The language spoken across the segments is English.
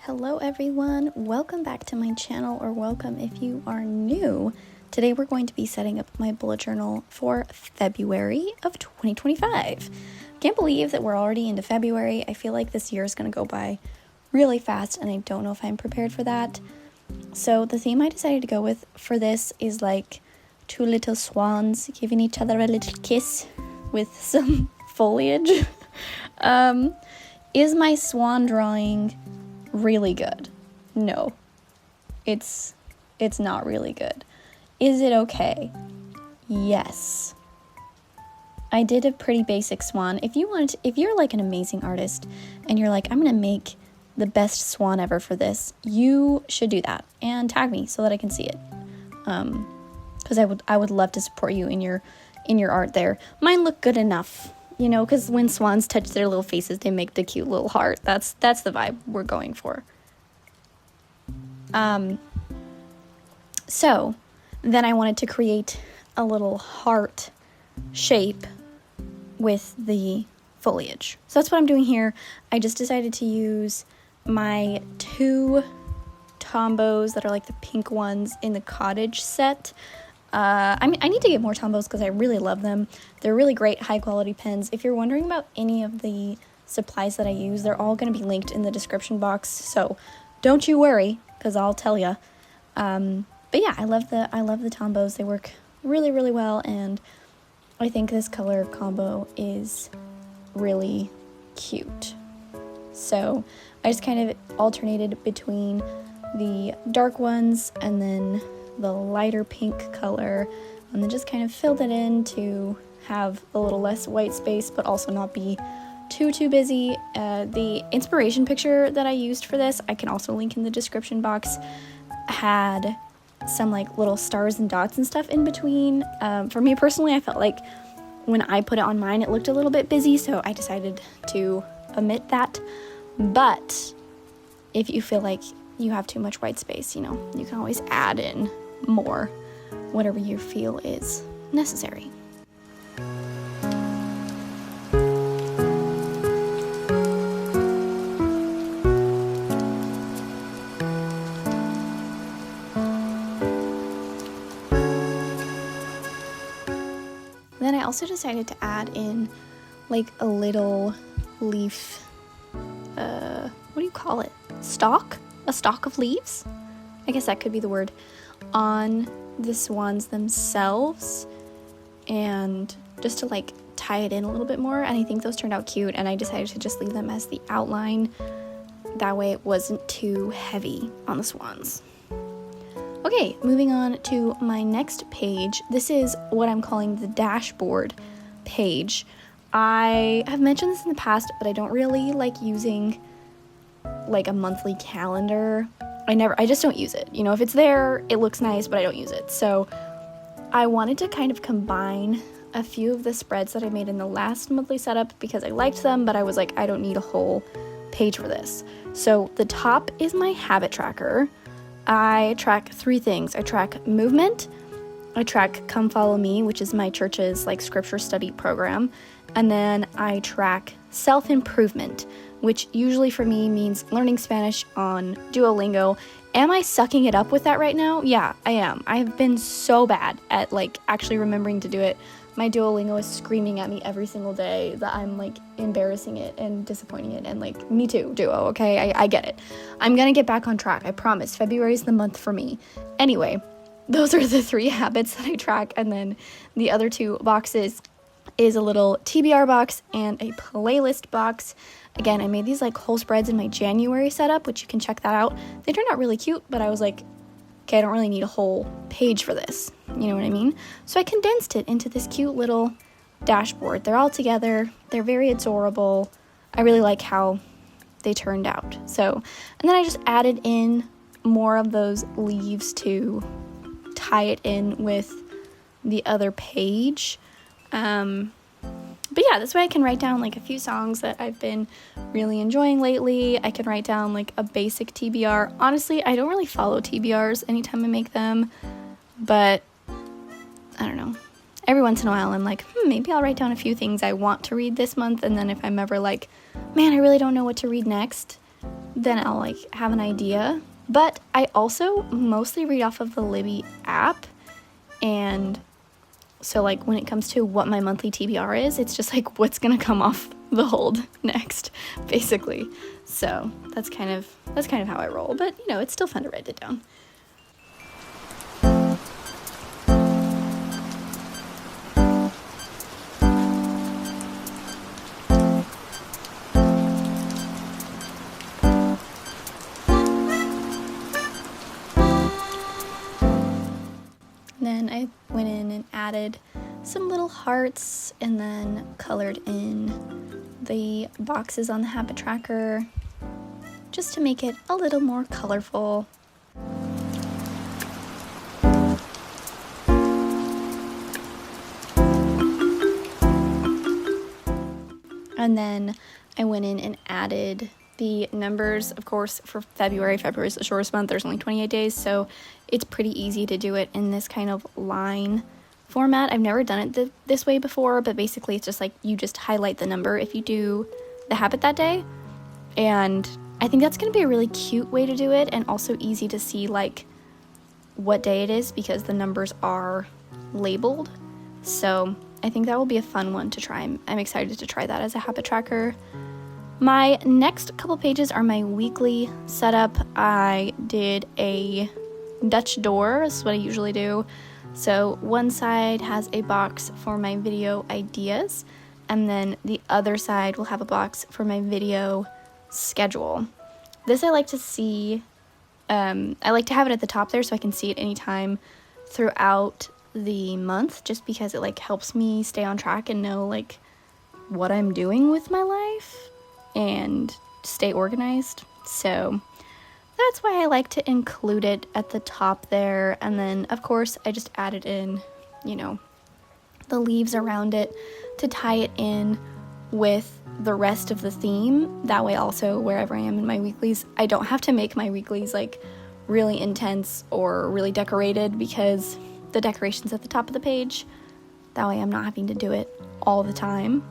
Hello everyone, welcome back to my channel, or welcome if you are new. Today we're going to be setting up my bullet journal for February of 2025. Can't believe that we're already into February. I feel like this year is going to go by really fast and I don't know if I'm prepared for that. So the theme I decided to go with for this is like two little swans giving each other a little kiss with some foliage. Is my swan drawing really good? No, it's not really good. Is it okay? Yes. I did a pretty basic swan. If you're like an amazing artist and you're like, I'm gonna make the best swan ever for this, you should do that and tag me so that I can see it. Because I would love to support you in your art there. Mine look good enough. You know, because when swans touch their little faces, they make the cute little heart. That's the vibe we're going for. So then I wanted to create a little heart shape with the foliage. So that's what I'm doing here. I just decided to use my two Tombos that are like the pink ones in the cottage set. I need to get more Tombos because I really love them. They're really great, high quality pens. If you're wondering about any of the supplies that I use, they're all going to be linked in the description box. So don't you worry, because I'll tell you. But yeah, I love the Tombos. They work really, really well, and I think this color combo is really cute. So I just kind of alternated between the dark ones and then the lighter pink color, and then just kind of filled it in to have a little less white space but also not be too busy. The inspiration picture that I used for this, I can also link in the description box, had some like little stars and dots and stuff in between. For me personally, I felt like when I put it on mine it looked a little bit busy, so I decided to omit that. But if you feel like you have too much white space, you know, you can always add in more, whatever you feel is necessary. Then I also decided to add in like a little leaf, what do you call it? Stalk? A stalk of leaves? I guess that could be the word, on the swans themselves, and just to like tie it in a little bit more. And I think those turned out cute, and I decided to just leave them as the outline. That way it wasn't too heavy on the swans. Okay, moving on to my next page. This is what I'm calling the dashboard page. I have mentioned this in the past, but I don't really like using like a monthly calendar. I just don't use it. You know, if it's there, it looks nice, but I don't use it. So I wanted to kind of combine a few of the spreads that I made in the last monthly setup because I liked them, but I was like, I don't need a whole page for this. So the top is my habit tracker. I track 3 things. I track movement, I track Come Follow Me, which is my church's like scripture study program, and then I track self-improvement, which usually for me means learning Spanish on Duolingo. Am I sucking it up with that right now? Yeah, I am. I've been so bad at like actually remembering to do it my Duolingo is screaming at me every single day that I'm like embarrassing it and disappointing it, and like, me too, Duo, okay? I get it. I'm gonna get back on track, I promise. February is the month for me. Anyway, those are the 3 habits that I track, and then the other 2 boxes is a little TBR box and a playlist box. Again, I made these like whole spreads in my January setup, which you can check that out. They turned out really cute, but I was like, okay, I don't really need a whole page for this. You know what I mean? So I condensed it into this cute little dashboard. They're all together. They're very adorable. I really like how they turned out. So, and then I just added in more of those leaves to tie it in with the other page. But yeah, this way I can write down like a few songs that I've been really enjoying lately. I can write down like a basic TBR. Honestly, I don't really follow TBRs anytime I make them, but I don't know. Every once in a while I'm like, maybe I'll write down a few things I want to read this month, and then if I'm ever like, man, I really don't know what to read next, then I'll like have an idea. But I also mostly read off of the Libby app, and so like when it comes to what my monthly TBR is, it's just like what's gonna come off the hold next, basically. So that's kind of how I roll, but you know, it's still fun to write it down. Then I went in and added some little hearts and then colored in the boxes on the habit tracker just to make it a little more colorful. And then I went in and added the numbers, of course, for February. February is the shortest month. There's only 28 days, so it's pretty easy to do it in this kind of line format. I've never done it this way before, but basically it's just like you just highlight the number if you do the habit that day. And I think that's going to be a really cute way to do it, and also easy to see like what day it is because the numbers are labeled. So I think that will be a fun one to try. I'm excited to try that as a habit tracker. My next couple pages are my weekly setup. I did a Dutch door, that's what I usually do. So one side has a box for my video ideas, and then the other side will have a box for my video schedule. This I like to see, I like to have it at the top there so I can see it anytime throughout the month, just because it like helps me stay on track and know like what I'm doing with my life and stay organized. So that's why I like to include it at the top there. And then of course I just added in, you know, the leaves around it to tie it in with the rest of the theme. That way also wherever I am in my weeklies, I don't have to make my weeklies like really intense or really decorated because the decoration's at the top of the page. That way I'm not having to do it all the time,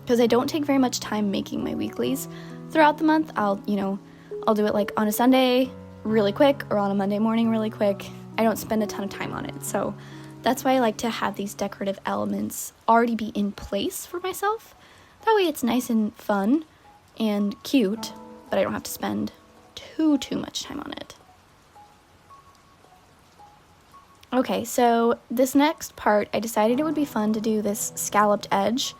because I don't take very much time making my weeklies throughout the month. I'll do it like on a Sunday really quick or on a Monday morning really quick. I don't spend a ton of time on it. So that's why I like to have these decorative elements already be in place for myself. That way it's nice and fun and cute, but I don't have to spend too much time on it. Okay, so this next part, I decided it would be fun to do this scalloped edge.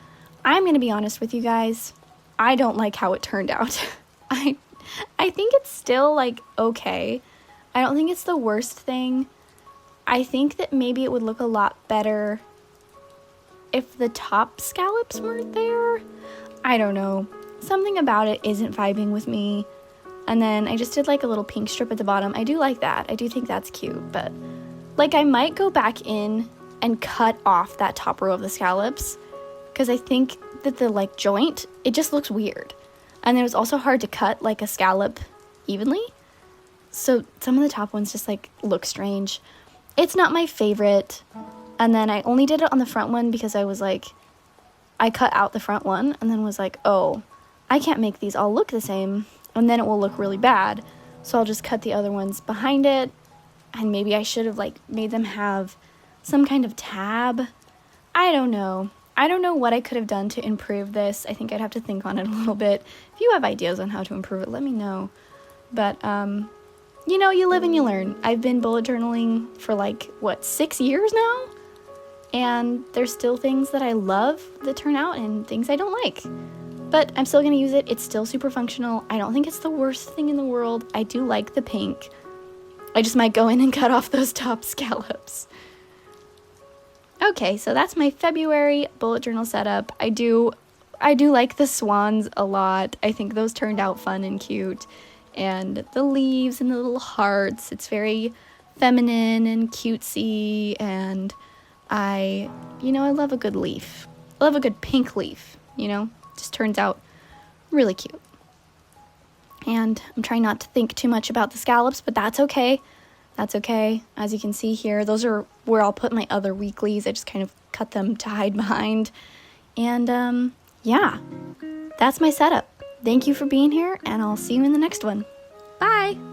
I'm going to be honest with you guys, I don't like how it turned out. I think it's still like okay. I don't think it's the worst thing. I think that maybe it would look a lot better if the top scallops weren't there. I don't know. Something about it isn't vibing with me. And then I just did like a little pink strip at the bottom. I do like that. I do think that's cute, but like I might go back in and cut off that top row of the scallops, because I think that the like joint, it just looks weird. And it was also hard to cut like a scallop evenly. So some of the top ones just like look strange. It's not my favorite. And then I only did it on the front one because I was like, I cut out the front one and then was like, oh, I can't make these all look the same, and then it will look really bad. So I'll just cut the other ones behind it. And maybe I should have like made them have some kind of tab I don't know. I don't know what I could have done to improve this. I think I'd have to think on it a little bit. If you have ideas on how to improve it, let me know. But, you know, you live and you learn. I've been bullet journaling for like, 6 years now? And there's still things that I love that turn out and things I don't like. But I'm still going to use it. It's still super functional. I don't think it's the worst thing in the world. I do like the pink. I just might go in and cut off those top scallops. Okay, so that's my February bullet journal setup. I do like the swans a lot. I think those turned out fun and cute. And the leaves and the little hearts. It's very feminine and cutesy, and I love a good leaf. I love a good pink leaf, Just turns out really cute. And I'm trying not to think too much about the scallops, but that's okay. That's okay. As you can see here, those are where I'll put my other weeklies. I just kind of cut them to hide behind. And yeah, that's my setup. Thank you for being here, and I'll see you in the next one. Bye!